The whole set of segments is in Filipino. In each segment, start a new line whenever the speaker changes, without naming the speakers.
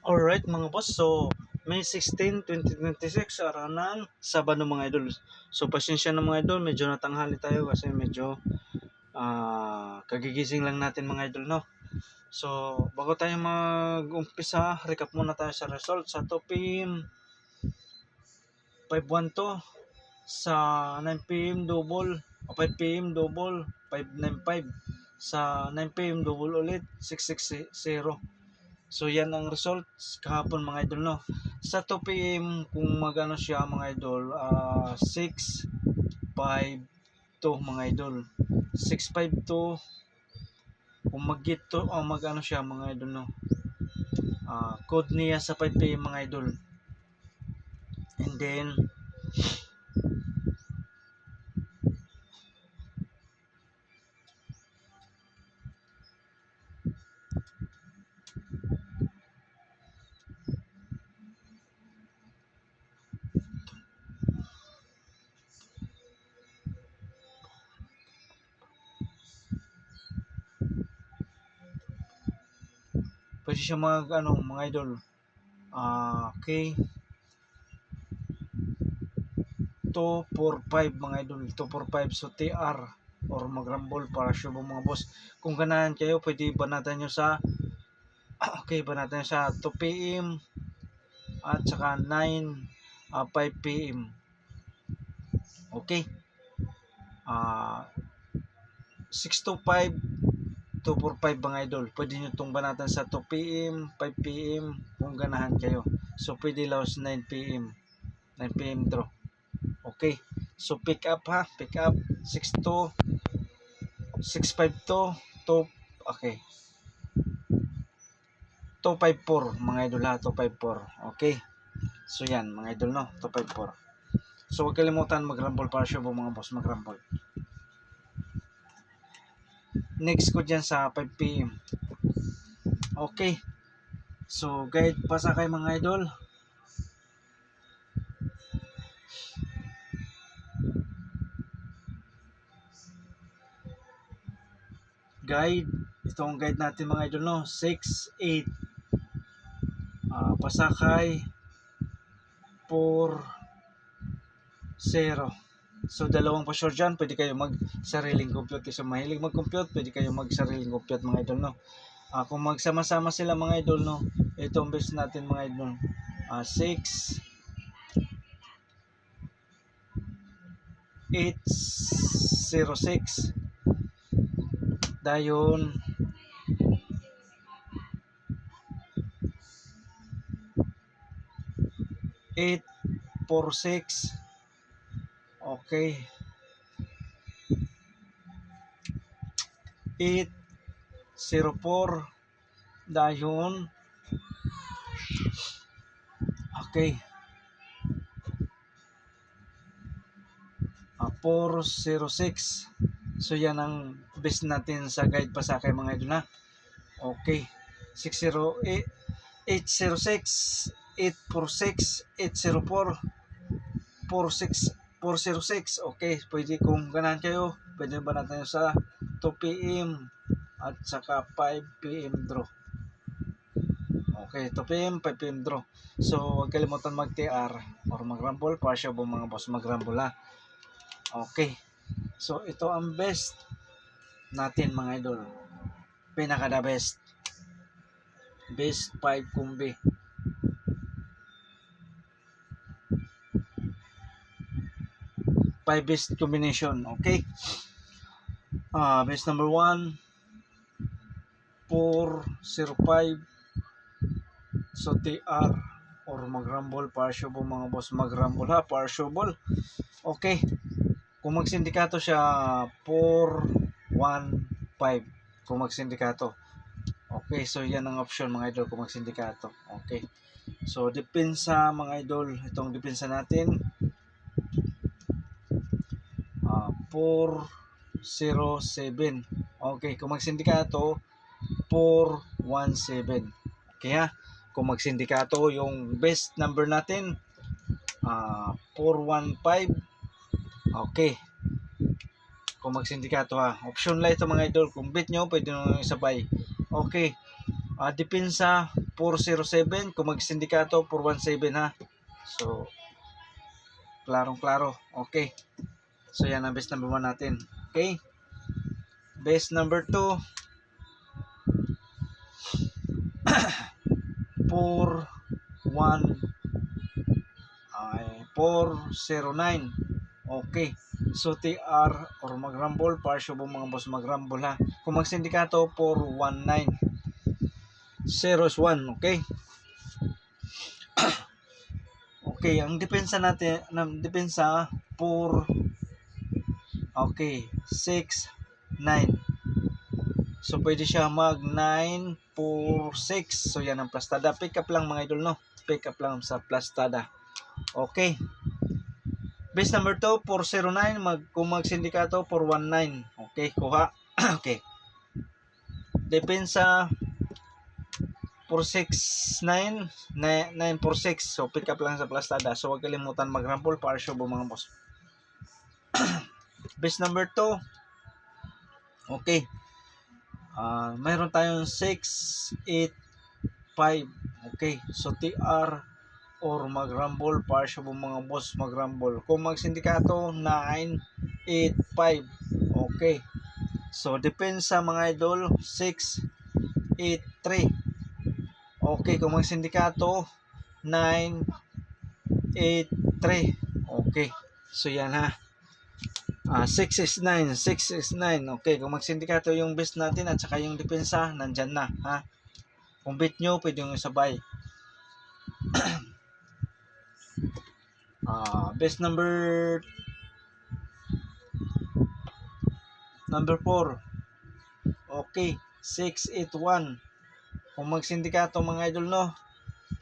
Alright mga boss, so May 16, 2026, araw ng Sabado mga idol. So pasensya na mga idol, medyo natanghali tayo kasi medyo kagigising lang natin mga idol, no? So bago tayo mag-umpisa, recap muna tayo sa result sa 2pm 512, sa 9pm double, o 5pm double 595, sa 9pm double ulit 660. So yan ang results kahapon mga idol, no. Sa 2pm kung magano siya mga idol, 652 mga idol. 652 kung mag-git to magano siya mga idol, no. Code niya sa 5pm mga idol. And then pwede siya mga idol. Okay. 245 mga idol, 245. So TR or magrambol para sure mga boss. Kung ganahan kayo, pwede banatan nyo sa okay, banatan nyo sa 2pm at saka 5pm. Okay. 625 245 mga idol. Pwede nyo itong banatan sa 2pm, 5pm kung ganahan kayo. So pwede lang sa 9pm. 9pm draw. Okay. So pick up ha. Pick up 62 652 2 okay. 254 mga idol ha. 254. Okay. So yan mga idol, no. 254. So huwag kalimutan mag-rumble para sure mga boss, mag-rumble. Next ko dyan sa 5pm. Okay. So guide pasakay mga idol. Guide. Ito ang guide natin mga idol, no. 6-8. Pasakay 4-0. So dalawang pa sure dyan. Pwede kayo mag-sariling compute. So mahilig mag-compute, pwede kayo mag-sariling compute mga idol, no. Kung magsama-sama sila mga idol, no, itong best natin mga idol, 6 806 dayon 846. Okay, 804 dayon okay 406. So yan ang best natin sa guide pasakay mga idol, na. Okay. 608 806 846 804 46 406. Okay, pwede kung ganahan kayo, pwede ba natin sa 2pm at saka 5pm draw. Okay, 2pm 5pm draw. So huwag kalimutan mag-TR or mag-rumble para siya mga boss, mag-rumble ha. Okay. So ito ang best natin mga idol. Pinaka the best. Best 5 kumbi. Five best combination. Okay. Best number 1 405. So TR or mag-rumble para sure mga boss, mag-rumble ha, para sure ball. Okay. Kung magsindikato siya 415 kung magsindikato. Okay, so yan ang option mga idol kung magsindikato. Okay. So depensa mga idol, itong depensa natin 407. Okay, kung magsindikato 417. Okay ha. Kung magsindikato, yung best number natin 415. Okay. Kung magsindikato ha. Option lang ito mga idol. Kung bet nyo, pwede nyo isabay. Okay. Depensa 407. Kung magsindikato, 417 ha. So, klarong-klaro. Okay. So, yan ang best number 1 natin. Okay. Best number 2. 409. Okay. So, TR or mag-rumble, partial po mga boss mag-rumble ha. Kung magsindikato, 419. 0 is 1. Okay. Okay, ang depensa natin, depensa 4, okay, 6, 9. So, pwede siya mag 9, 4, 6. So, yan ang plastada. Pick up lang mga idol, no? Pick up lang sa plastada. Okay. Base number 2, 409. Kung magsindikato, 419. Okay, kuha. Okay. Depensa 469, 946. So, pick up lang sa plastada. So, huwag kalimutan mag-rumble para show mga boss. Base number 2. Okay. Mayroon tayong 6, 8, 5. Okay. So, TR or mag-rumble para show mga boss mag-rumble. Kung magsindikato, 9, 8, 5. Okay. So, depends sa mga idol, 6, 8, 3. Okay, kung magsindikato, 9, 8, 3. Okay. So, yan ha. 6 is 9. 6 is 9. Okay, kung magsindikato yung best natin at saka yung depensa, nandyan na. Ha? Kung bit nyo, pwede yung sabay. Best number 4. Okay, 681. Kung magsindikato mga idol, no,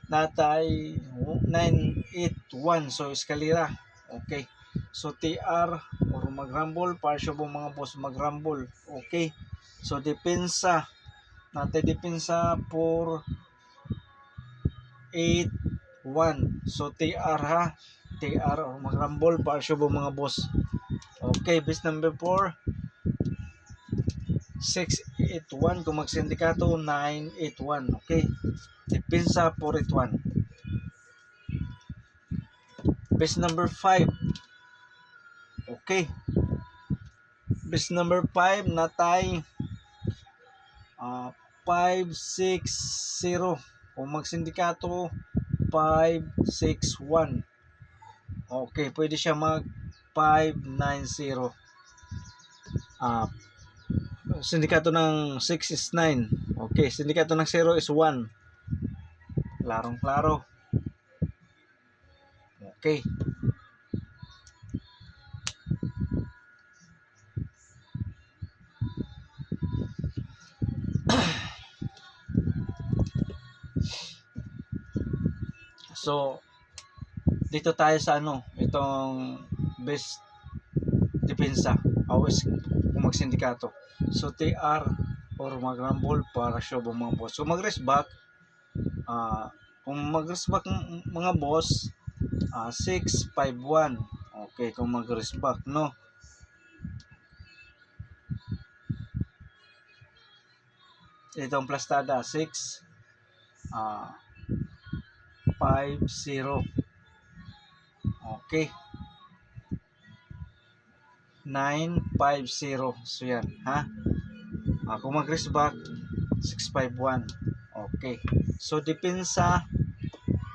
natay 981. So, eskalira. Okay. So, TR or mag-rumble, partial po mga boss mag-rumble. Okay. So, depensa. Natay depensa 481. So, TR ha. TR or mag-rumble, partial po mga boss. Okay. Best number 4. 681. Kung magsindikato, 981. Okay. Depensa 481. Best number 5. Okay. Best number 5 natay 560. Kung magsindikato, 561. Okay, pwede siya mag 590. Sindikato ng 6 is 9. Okay, sindikato ng 0 is 1. Klarong-klaro. Okay. So, dito tayo sa itong best depensa. Always kung magsindikato. So, TR or mag-rumble para show mga boss. So, mag-rest back. Kung mag-rest back mga boss, 651. Okay, kung mag-rest back, no? Itong plastada, 6, 50. Okay. 950. So, yan, ha? Kung mag-rest back, 651. Okay. So, depensa.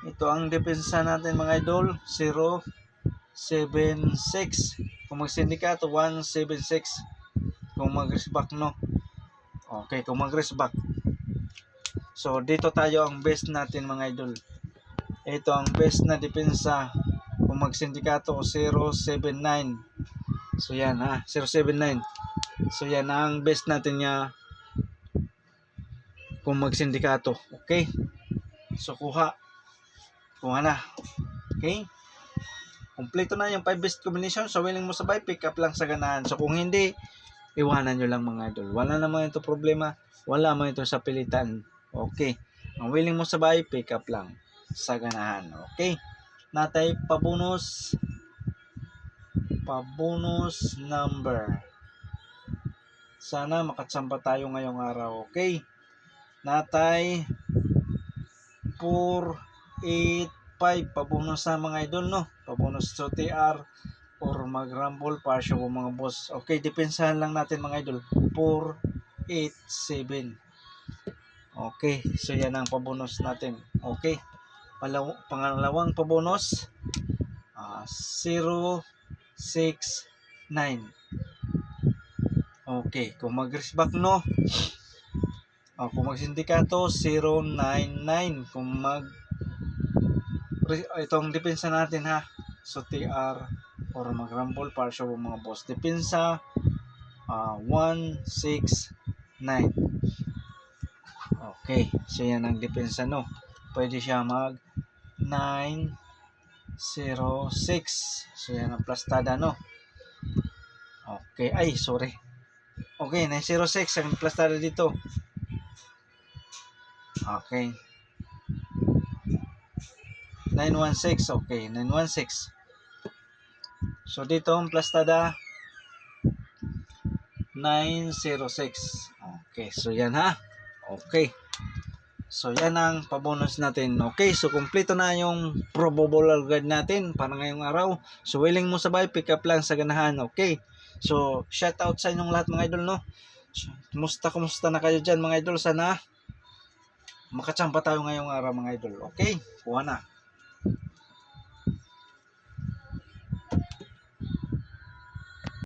Ito ang depensa natin mga idol. 076. Kung magsindikato, 176. Kung mag-rest back, no? Okay, kung mag-rest back. So, dito tayo ang best natin mga idol. Ito ang best na depensa. Kung magsindikato, 079. So, yan ha. 079. So, yan ang best natin niya kung magsindikato. Okay? So, kuha na. Okay? Kompleto na yung 5 best combination. So, willing mo sabay, pick up lang sa ganahan. So, kung hindi, iwanan nyo lang mga idol. Wala naman ito problema. Wala naman ito sa pilitan. Okay. Ang willing mo sabay, pick up lang sa ganahan. Okay? Natay pabonus number. Sana makatsamba tayo ngayong araw. Okay? Natay 485 pabonus na mga idol, no? Pabonus sa TR or mag-rumble para siya po mga boss. Okay, depensahan lang natin mga idol. 487. Okay, so yan ang pabonus natin. Okay, pangalawang pabonus, 069. Okay, kung mag-resback, no? Kung mag-sindikato, 099. Kung itong depensa natin, ha. So, TR or mag-rumble para siya po mga boss. Depensa, 169. Okay, so yan ang depensa, no? Pwede siya mag 906. So yan ang plastada, no? Okay, ay sorry. Okay, 906 ang plastada dito. Okay, 916. Okay, 916. So dito ang plastada 906. Okay, so yan, ha. Okay. So yan ang pabonus natin. Okay, so kumpleto na yung probable guide natin para ngayong araw. So willing mo sabay, pick up lang sa ganahan. Okay. So shout out sa inyong lahat mga idol, no. So, kumusta na kayo dyan mga idol? Sana makachamba tayo ngayong araw mga idol. Okay, kuha na.